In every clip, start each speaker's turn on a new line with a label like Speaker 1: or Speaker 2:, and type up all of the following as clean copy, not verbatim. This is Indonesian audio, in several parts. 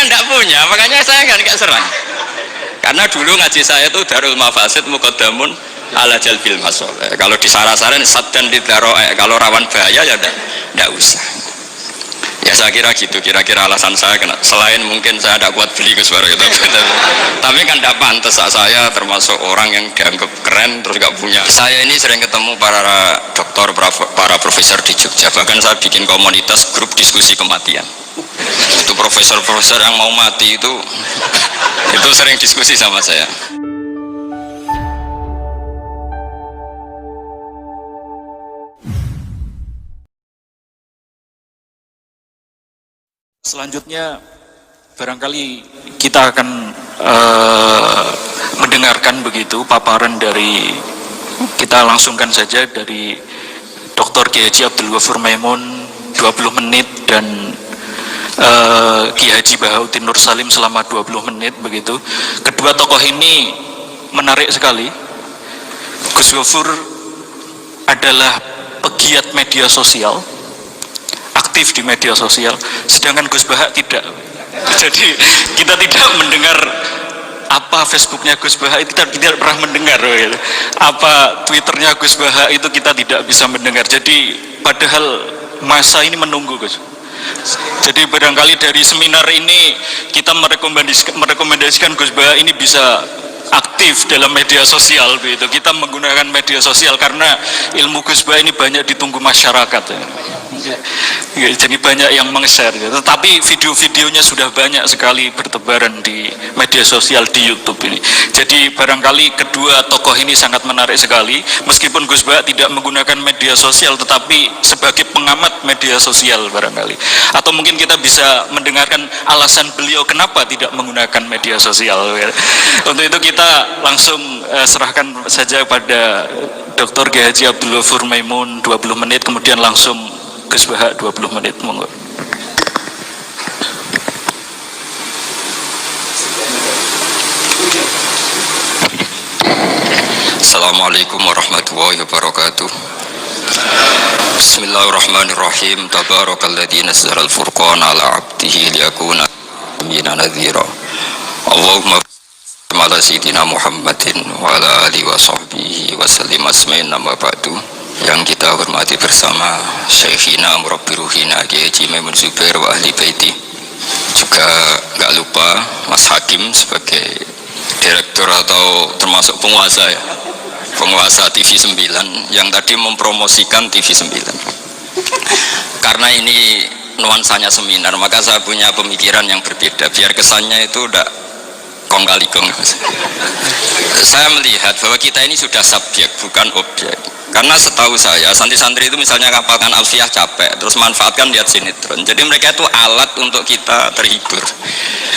Speaker 1: tidak punya, makanya saya kan nggak serang. Karena dulu ngaji saya itu Darul Mafasid Muqaddamun ala Jalbil Masoleh. Kalau disara-saran saddan lidharo'e, kalau rawan bahaya ya tidak usah. Ya saya kira gitu, kira-kira alasan saya selain mungkin saya tidak kuat beli Gus Baru gitu. Tapi kan tidak pantas, saya termasuk orang yang dianggap keren terus gak punya. Saya ini sering ketemu para dokter, para profesor di Jogja, bahkan saya bikin komunitas grup diskusi kematian. Itu profesor-profesor yang mau mati itu sering diskusi sama saya.
Speaker 2: Selanjutnya barangkali kita akan mendengarkan begitu paparan dari, kita langsungkan saja dari Dr. Kiai Haji Abdul Ghafur Maimun 20 menit dan Kiai Haji Bahauddin Nur Salim selama 20 menit begitu. Kedua tokoh ini menarik sekali. Gus Ghafur adalah pegiat media sosial, aktif di media sosial, sedangkan Gus Baha tidak. Jadi kita tidak mendengar apa Facebooknya Gus Baha, itu kita tidak pernah mendengar, apa Twitternya Gus Baha itu kita tidak bisa mendengar. Jadi padahal masa ini menunggu Gus. Jadi barangkali dari seminar ini kita merekomendasikan Gus Baha ini bisa aktif dalam media sosial begitu. Kita menggunakan media sosial karena ilmu Gus Baha ini banyak ditunggu masyarakat ya. Jadi banyak yang meng-share gitu. Tetapi video-videonya sudah banyak sekali bertebaran di media sosial di YouTube ini. Jadi barangkali kedua tokoh ini sangat menarik sekali. Meskipun Gus Baha tidak menggunakan media sosial, tetapi sebagai pengamat media sosial barangkali. Atau mungkin kita bisa mendengarkan alasan beliau kenapa tidak menggunakan media sosial. Untuk itu kita langsung serahkan saja pada Dr. Kiai Haji Abdul Ghafur Maimun 20 menit, kemudian langsung Gus Baha 20 menit, monggo.
Speaker 1: Assalamualaikum warahmatullahi wabarakatuh. Bismillahirrahmanirrahim. Tabarakalladzi nazzala al-furqana ala 'abdihi liyakuna lin nadhira. Allahumma ala sayyidina Muhammadin wa ala alihi wa sahbihi wa sallim asma'in nama ba'du. Yang kita hormati bersama Syekhina Murabbi Ruhina Kiai Haji Maimun Zubair wa ahli baiti. Juga gak lupa Mas Hakim sebagai direktur atau termasuk penguasa ya, penguasa TV 9 yang tadi mempromosikan TV 9. Karena ini nuansanya seminar, maka saya punya pemikiran yang berbeda biar kesannya itu udah kong kali kong. Saya melihat bahwa kita ini sudah subjek bukan objek. Karena setahu saya santri-santri itu misalnya ngapalkan alfiah capek, terus manfaatkan lihat sinetron. Jadi mereka itu alat untuk kita terhibur.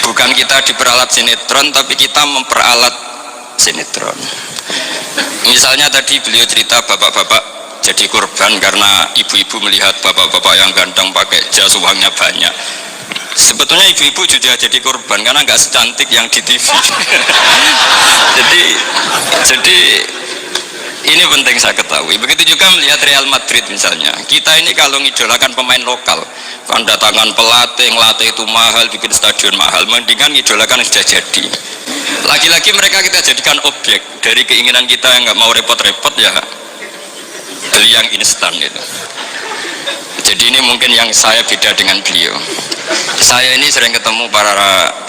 Speaker 1: Bukan kita diperalat sinetron, tapi kita memperalat sinetron. Misalnya tadi beliau cerita bapak-bapak jadi korban karena ibu-ibu melihat bapak-bapak yang ganteng pakai jas uangnya banyak. Sebetulnya ibu-ibu juga jadi korban karena nggak secantik yang di TV. jadi ini penting saya ketahui. Begitu juga melihat Real Madrid misalnya. Kita ini kalau ngidolakan pemain lokal, kan datangan pelatih, ngelatih itu mahal, bikin stadion mahal, mendingan ngidolakan yang sudah jadi. Lagi-lagi mereka kita jadikan objek dari keinginan kita yang nggak mau repot-repot ya, beli yang instan gitu. Jadi ini mungkin yang saya beda dengan beliau. Saya ini sering ketemu para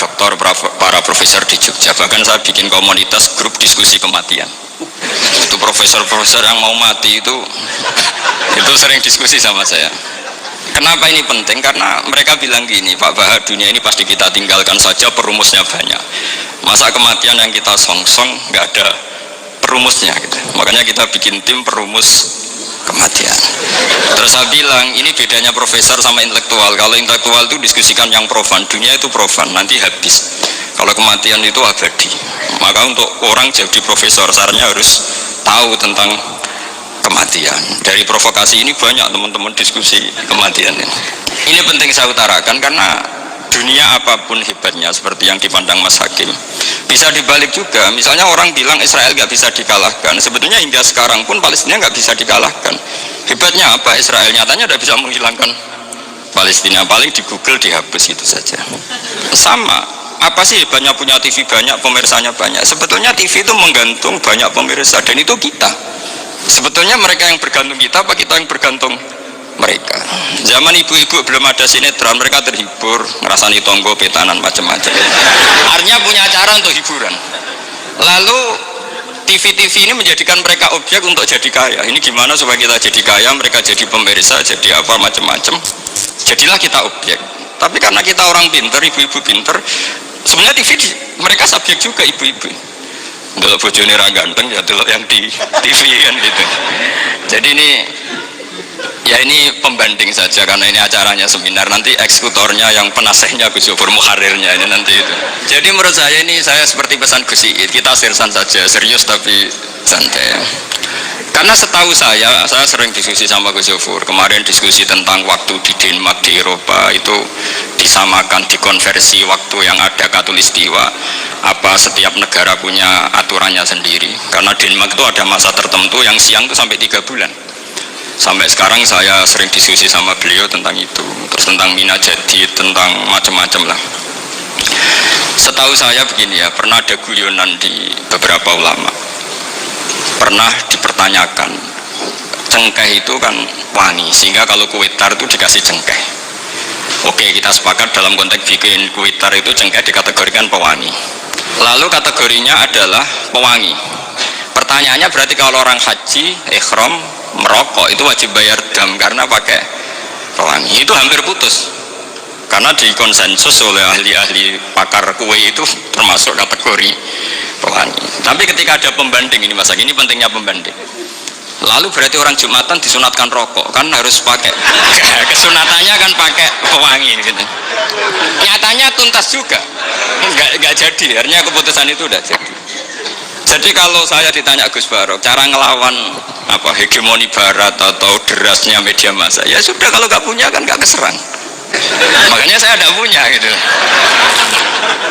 Speaker 1: dokter, para profesor di Jogja, bahkan saya bikin komunitas grup diskusi kematian. Itu profesor-profesor yang mau mati itu sering diskusi sama saya. Kenapa ini penting? Karena mereka bilang gini, Pak Bahar, dunia ini pasti kita tinggalkan saja, perumusnya banyak. Masa kematian yang kita songsong nggak ada perumusnya gitu. Makanya kita bikin tim perumus kematian. Terus saya bilang ini bedanya profesor sama intelektual. Kalau intelektual itu diskusikan yang profan, dunia itu profan, nanti habis. Kalau kematian itu abadi. Maka untuk orang jadi profesor sarannya harus tahu tentang kematian. Dari provokasi ini banyak teman-teman diskusi kematian ini. Ini penting saya utarakan karena dunia apapun hebatnya seperti yang dipandang Mas Hakim bisa dibalik juga. Misalnya orang bilang Israel nggak bisa dikalahkan, sebetulnya hingga sekarang pun Palestina nggak bisa dikalahkan. Hebatnya apa? Israel nyatanya tidak bisa menghilangkan Palestina, paling di Google dihapus itu saja. sama. Apa sih banyak punya TV banyak, pemirsanya banyak? Sebetulnya TV itu menggantung banyak pemirsa, dan itu kita. Sebetulnya mereka yang bergantung kita, apa kita yang bergantung mereka? Zaman ibu-ibu belum ada sinetron, mereka terhibur, ngerasani tonggo, petanan, macam-macam. Artinya punya cara untuk hiburan. Lalu TV-TV ini menjadikan mereka objek untuk jadi kaya. Ini gimana supaya kita jadi kaya, mereka jadi pemirsa, jadi apa, macam-macam. Jadilah kita objek. Tapi karena kita orang pinter, ibu-ibu pinter, sebenarnya TV mereka subjek juga, ibu-ibu. Delok bojone ra ganteng ya delok yang di TV kan gitu. Jadi ini pembanding saja, karena ini acaranya seminar, nanti eksekutornya yang penasehnya Gus Yofur, muharirnya ini nanti itu. Jadi menurut saya ini, saya seperti pesan Gus Iid, kita sirsan saja, serius tapi santai. Karena setahu saya sering diskusi sama Gus Yofur, kemarin diskusi tentang waktu di Denmark, di Eropa itu disamakan, dikonversi waktu yang ada katulistiwa, apa setiap negara punya aturannya sendiri. Karena Denmark itu ada masa tertentu yang siang itu sampai 3 bulan. Sampai sekarang saya sering diskusi sama beliau tentang itu, terus tentang Mina Jadi, tentang macam-macam lah. Setahu saya begini ya, pernah ada guyonan di beberapa ulama, pernah dipertanyakan, cengkeh itu kan wangi, sehingga kalau kue tar itu dikasih cengkeh. Oke, kita sepakat dalam konteks bikin kue tar itu cengkeh dikategorikan pewangi. Lalu kategorinya adalah pewangi. Pertanyaannya berarti kalau orang haji, ikhram, merokok itu wajib bayar dam karena pakai pewangi. Itu hampir putus. Karena dikonsensus oleh ahli-ahli pakar kue itu termasuk kategori pewangi. Tapi ketika ada pembanding, ini Mas Agi, ini pentingnya pembanding. Lalu berarti orang Jumatan disunatkan rokok, kan harus pakai. Kesunatannya kan pakai pewangi gitu. Nyatanya tuntas juga. Enggak jadi, akhirnya keputusan itu udah jadi. Jadi kalau saya ditanya Gus Barok, cara ngelawan apa hegemoni barat atau derasnya media massa, ya sudah, kalau nggak punya kan nggak keserang. Makanya saya tidak punya gitu.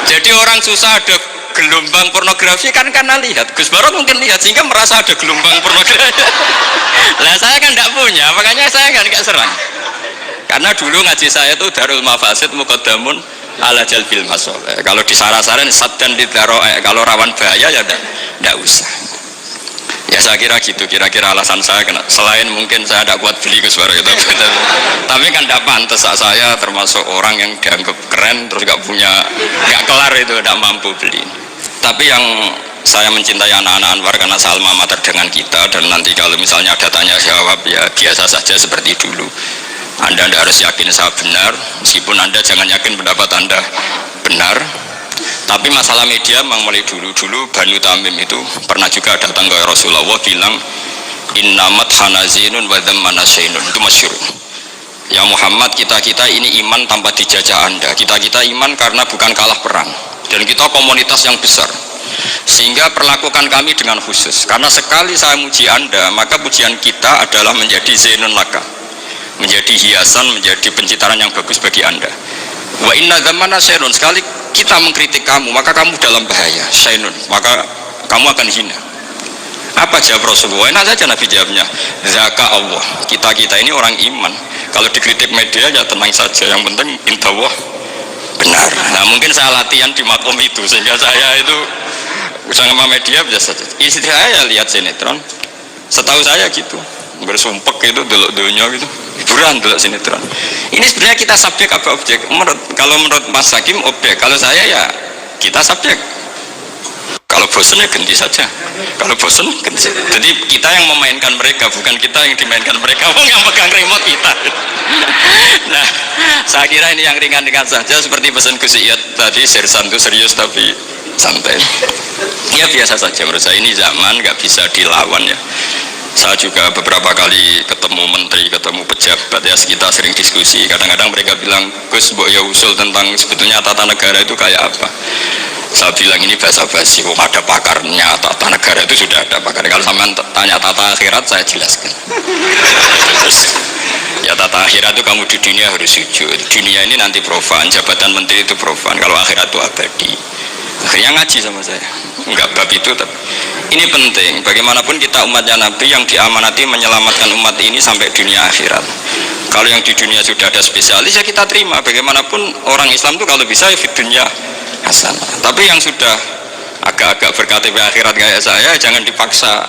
Speaker 1: Jadi orang susah ada gelombang pornografi kan karena lihat. Gus Barok mungkin lihat sehingga merasa ada gelombang pornografi. Lah saya kan tidak punya, makanya saya nggak serang. Karena dulu ngaji saya itu Darul Mafasid Muqaddamun ala jalbil masoleh. Kalau disara-saran sad dan didaroe, kalau rawan bahaya ya tidak usah. Ya saya kira gitu, kira-kira alasan saya kena. Selain mungkin saya tidak kuat beli Gus Barok gitu. Tapi kan tidak pantas, saya termasuk orang yang dianggap keren terus nggak kelar itu, tidak mampu beli. Tapi yang saya mencintai anak-anak Anwar karena saya alma mater dengan kita, dan nanti kalau misalnya ada tanya jawab ya biasa saja seperti dulu. Anda tidak harus yakin saya benar, meskipun Anda jangan yakin pendapat Anda benar. Tapi masalah media memang mulai dulu Banu Tamim itu pernah juga datang ke Rasulullah bilang innamat hanazinun wa dhammana syainun, itu masyhur. Ya Muhammad, kita ini iman tanpa dijajah Anda. Kita iman karena bukan kalah perang, dan kita komunitas yang besar, sehingga perlakukan kami dengan khusus. Karena sekali saya muji Anda, maka pujian kita adalah menjadi zainun laka, menjadi hiasan, menjadi pencitraan yang bagus bagi Anda. Wa inna zamana syainun, sekali kita mengkritik kamu maka kamu dalam bahaya, syainun, maka kamu akan hina. Apa jawab Rasulullah? Enak saja Nabi jawabnya, zaka Allah, kita ini orang iman, kalau dikritik media ya tenang saja, yang penting intawah benar. Nah mungkin saya latihan di makom itu, sehingga saya itu sama media biasa saja. Istri saya lihat sinetron, setahu saya gitu, bersumpek gitu, delok dunia gitu, hiburan delok sinetron. Ini sebenarnya kita subjek apa objek? Kalau menurut Mas Hakim objek, kalau saya ya kita subjek. Kalau bosan ya ganti saja. Kalau bosan ganti saja. Jadi kita yang memainkan mereka, bukan kita yang dimainkan mereka. Yang pegang remote kita. Nah, saya kira ini yang ringan-ringan saja, seperti pesan Gus Iyad tadi, sirsan itu serius tapi santai. Ya biasa saja menurut saya, ini zaman nggak bisa dilawan ya. Saya juga beberapa kali ketemu menteri, ketemu pejabat ya, kita sering diskusi. Kadang-kadang mereka bilang, Gus, mbok ya usul tentang sebetulnya tata negara itu kayak apa. Saya bilang ini basa-basi, ada pakarnya, tata negara itu sudah ada pakar. Kalau sampean tanya tata akhirat, saya jelaskan. Ya tata akhirat itu kamu di dunia harus sujud. Dunia ini nanti profan, jabatan menteri itu profan. Kalau akhirat itu abadi. Akhirnya ngaji sama saya. Enggak bab itu, tapi ini penting. Bagaimanapun kita umatnya Nabi yang diamanati menyelamatkan umat ini sampai dunia akhirat. Kalau yang di dunia sudah ada spesialis ya kita terima. Bagaimanapun orang Islam itu kalau bisa ya fit dunya hasanah. Tapi yang sudah agak-agak berKTP akhirat kayak saya jangan dipaksa.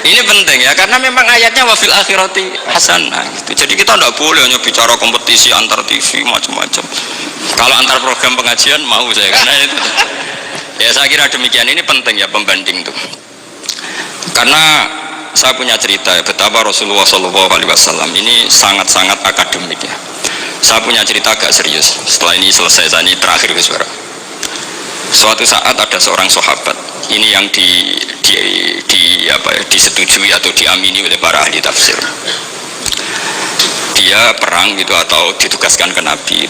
Speaker 1: Ini penting ya, karena memang ayatnya wafil akhirati hasanah gitu. Jadi kita tidak boleh hanya bicara kompetisi antar TV macam-macam. Kalau antar program pengajian mau saya, karena itu ya saya kira demikian. Ini penting ya pembanding itu, karena saya punya cerita ya, betapa Rasulullah SAW ini sangat-sangat akademik ya. Saya punya cerita agak serius. Setelah ini selesai, saya ini terakhir ke suara. Suatu saat ada seorang sahabat, ini yang disetujui atau diamini oleh para ahli tafsir. Dia perang gitu atau ditugaskan ke Nabi.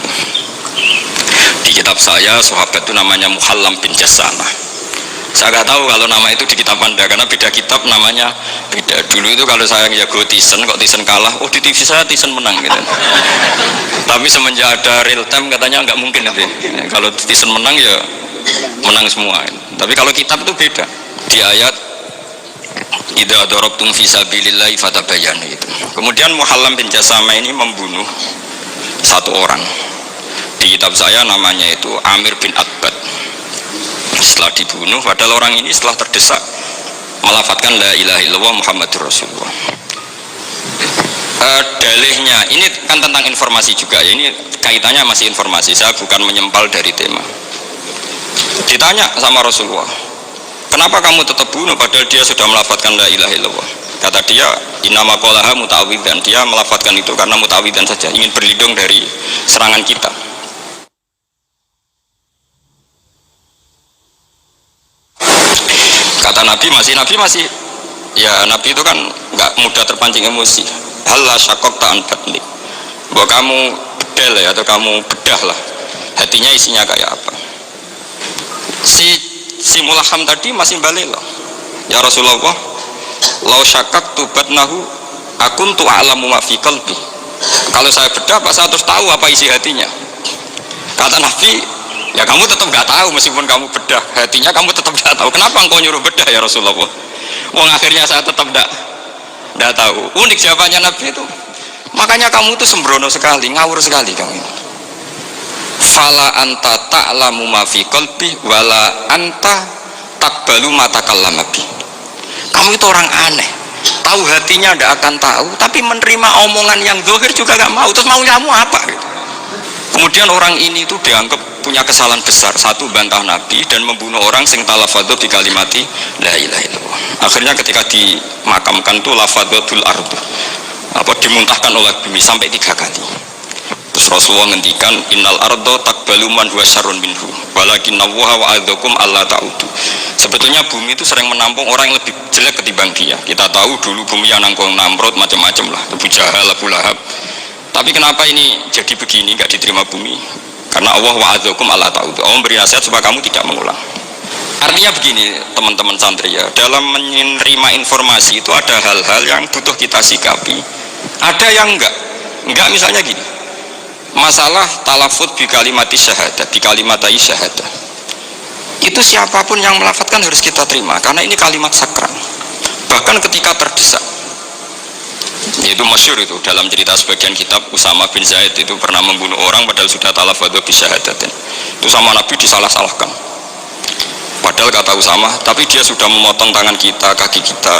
Speaker 1: Di kitab saya sahabat itu namanya Muhallam bin Jassama. Saya nggak tahu kalau nama itu di kitab Anda, karena beda kitab namanya beda. Dulu itu kalau saya jago Tyson, kok Tyson kalah, oh di TV saya Tyson menang gitu. Tapi semenjak ada real time katanya nggak mungkin nanti. Kalau Tyson menang ya menang semua. Tapi kalau kitab itu beda. Di ayat idza darabtum fi sabilillahi fatabayyanu itu. Kemudian Muhallam bin Jassama ini membunuh satu orang. Di kitab saya namanya itu Amir bin Atbad. Setelah dibunuh, padahal orang ini setelah terdesak melafadzkan la ilaha illallah Muhammadur Rasulullah. Dalihnya ini kan tentang informasi juga ya, ini kaitannya masih informasi, saya bukan menyempal dari tema. Ditanya sama Rasulullah, kenapa kamu tetap bunuh padahal dia sudah melafadzkan la ilaha illallah? Kata dia, innama qalaha muta'awwidzan, dia melafadzkan itu karena muta'awwidzan saja, ingin berlindung dari serangan kita. Kata Nabi masih ya, Nabi itu kan nggak mudah terpancing emosi. Halla syaqaqta an batnik, bahwa kamu bedel ya, atau kamu bedah lah hatinya isinya kayak apa. Si Mulaham tadi masih balik loh, ya Rasulullah, lau syaqaqtu batnahu akuntu a'lamu ma fi qalbi. Kalau saya bedah Pak, saya terus tahu apa isi hatinya. Kata Nabi, ya kamu tetap nggak tahu, meskipun kamu bedah hatinya kamu tetap nggak tahu. Kenapa engkau nyuruh bedah ya Rasulullah? Wong akhirnya saya tetap nggak tahu. Unik jawabannya Nabi itu. Makanya kamu itu sembrono sekali, ngawur sekali kamu. Fala anta ta'lamu ma fi qalbi wala anta taqbalu ma takallama bi. Kamu itu orang aneh. Tahu hatinya ndak akan tahu, tapi menerima omongan yang zahir juga nggak mau. Terus mau kamu apa gitu? Kemudian orang ini itu dianggap punya kesalahan besar. Satu, bantah Nabi dan membunuh orang sing talafadhu bi kalimati la ilaha illallah. Akhirnya ketika dimakamkan itu lafadhatul ardu, apa dimuntahkan oleh bumi sampai 3 kali. Terus Rasulullah ngendikan innal ardo taqbalu man huwa syarrun minhu walakinnallaha wa'adzakum alla ta'udu. Sebetulnya bumi itu sering menampung orang yang lebih jelek ketimbang dia. Kita tahu dulu bumi yang nangkung Namrud macam-macam lah, Abu Jahal, Abu Lahab. Tapi kenapa ini jadi begini, nggak diterima bumi? Karena Allah wa'adzakum alla ta'udu. Allah memberi nasihat supaya kamu tidak mengulang. Artinya begini teman-teman santri ya, dalam menerima informasi itu ada hal-hal yang butuh kita sikapi, ada yang enggak misalnya gini, masalah talafut bi kalimati syahadah, bi kalimatai syahadah, itu siapapun yang melafadzkan harus kita terima karena ini kalimat sakral. Bahkan ketika terdesak, itu masyhur itu dalam cerita sebagian kitab, Usama bin Zaid itu pernah membunuh orang padahal sudah talafadhu bi syahadatin. Itu sama Nabi disalah-salahkan. Padahal kata Usama, tapi dia sudah memotong tangan kita, kaki kita.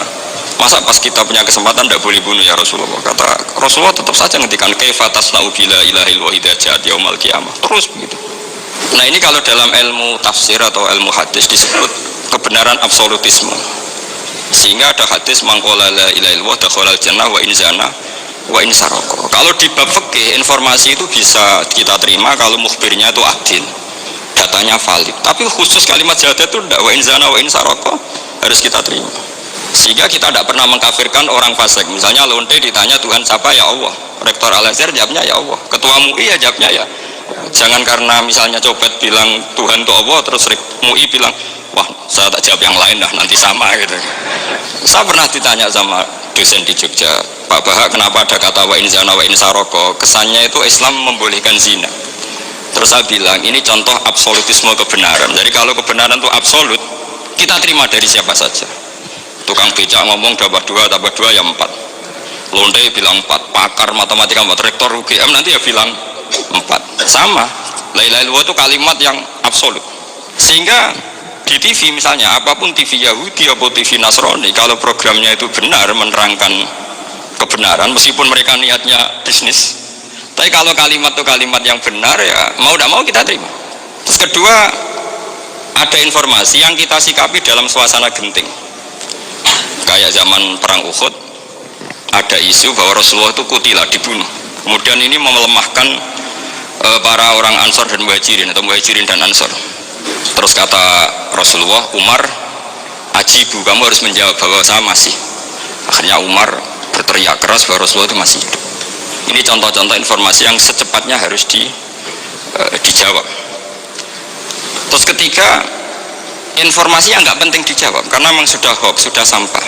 Speaker 1: Masa pas kita punya kesempatan tidak boleh bunuh ya Rasulullah? Kata Rasulullah tetap saja ngendikan kaifa tasna'u bila ilaha illallah idza ja'at yaumul qiyamah. Terus begitu. Nah ini kalau dalam ilmu tafsir atau ilmu hadis disebut kebenaran absolutisme. Sehingga ada hadis mangqala la ilaha illallah dakhalal jannah wa in zana wa in saraka. Kalau di bab fikih informasi itu bisa kita terima kalau mukhbirnya itu adil, datanya valid. Tapi khusus kalimat syahadat itu tidak, wa in zana wa in saraka harus kita terima. Sehingga kita tidak pernah mengkafirkan orang fasik. Misalnya lonte ditanya Tuhan siapa, ya Allah. Rektor Al-Azhar jawabnya ya Allah. Ketua MUI ya jawabnya ya. Jangan karena misalnya copet bilang Tuhan itu Allah, terus MUI bilang wah saya tak jawab yang lain dah, nanti sama gitu. Saya pernah ditanya sama dosen di Jogja, Pak Bahak kenapa ada kata wa in zana wa in saroko? Kesannya itu Islam membolehkan zina. Terus saya bilang ini contoh absolutisme kebenaran. Jadi kalau kebenaran itu absolut, kita terima dari siapa saja. Tukang becak ngomong tambah 2 tambah 2 ya 4. Lonte bilang 4, pakar matematika 4, rektor UGM nanti ya bilang 4. Sama. La ilaha illallah itu kalimat yang absolut. Sehingga di TV misalnya, apapun TV Yahudi atau TV Nasrani, kalau programnya itu benar menerangkan kebenaran, meskipun mereka niatnya bisnis, tapi kalau kalimat itu kalimat yang benar ya mau tidak mau kita terima. Terus kedua, ada informasi yang kita sikapi dalam suasana genting. Kayak zaman perang Uhud, ada isu bahwa Rasulullah itu kutilah, dibunuh. Kemudian ini melemahkan para orang Ansor dan Muhajirin, atau Muhajirin dan Ansor. Terus kata Rasulullah, Umar, ajibu, kamu harus menjawab bahwa saya masih. Akhirnya Umar berteriak keras bahwa Rasulullah itu masih hidup. Ini contoh-contoh informasi yang secepatnya harus dijawab. Terus ketiga, informasi yang nggak penting dijawab karena memang sudah hoax, sudah sampah.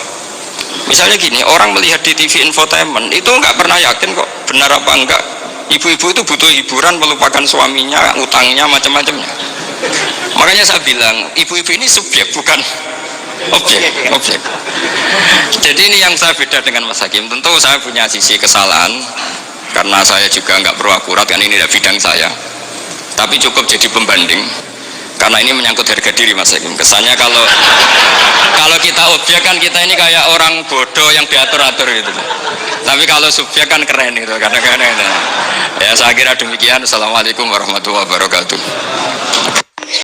Speaker 1: Misalnya gini, orang melihat di TV infotainment itu nggak pernah yakin kok benar apa enggak. Ibu-ibu itu butuh hiburan, melupakan suaminya, utangnya, macam-macamnya. Makanya saya bilang, ibu-ibu ini subjek, bukan objek. Jadi ini yang saya beda dengan Mas Hakim. Tentu saya punya sisi kesalahan, karena saya juga nggak perlu akurat, kan ini tidak bidang saya. Tapi cukup jadi pembanding, karena ini menyangkut harga diri Mas Hakim. Kesannya kalau kita objek kan kita ini kayak orang bodoh yang diatur-atur gitu. Tapi kalau subjek kan keren gitu, kadang-kadang. Ya saya kira demikian. Assalamualaikum warahmatullahi wabarakatuh.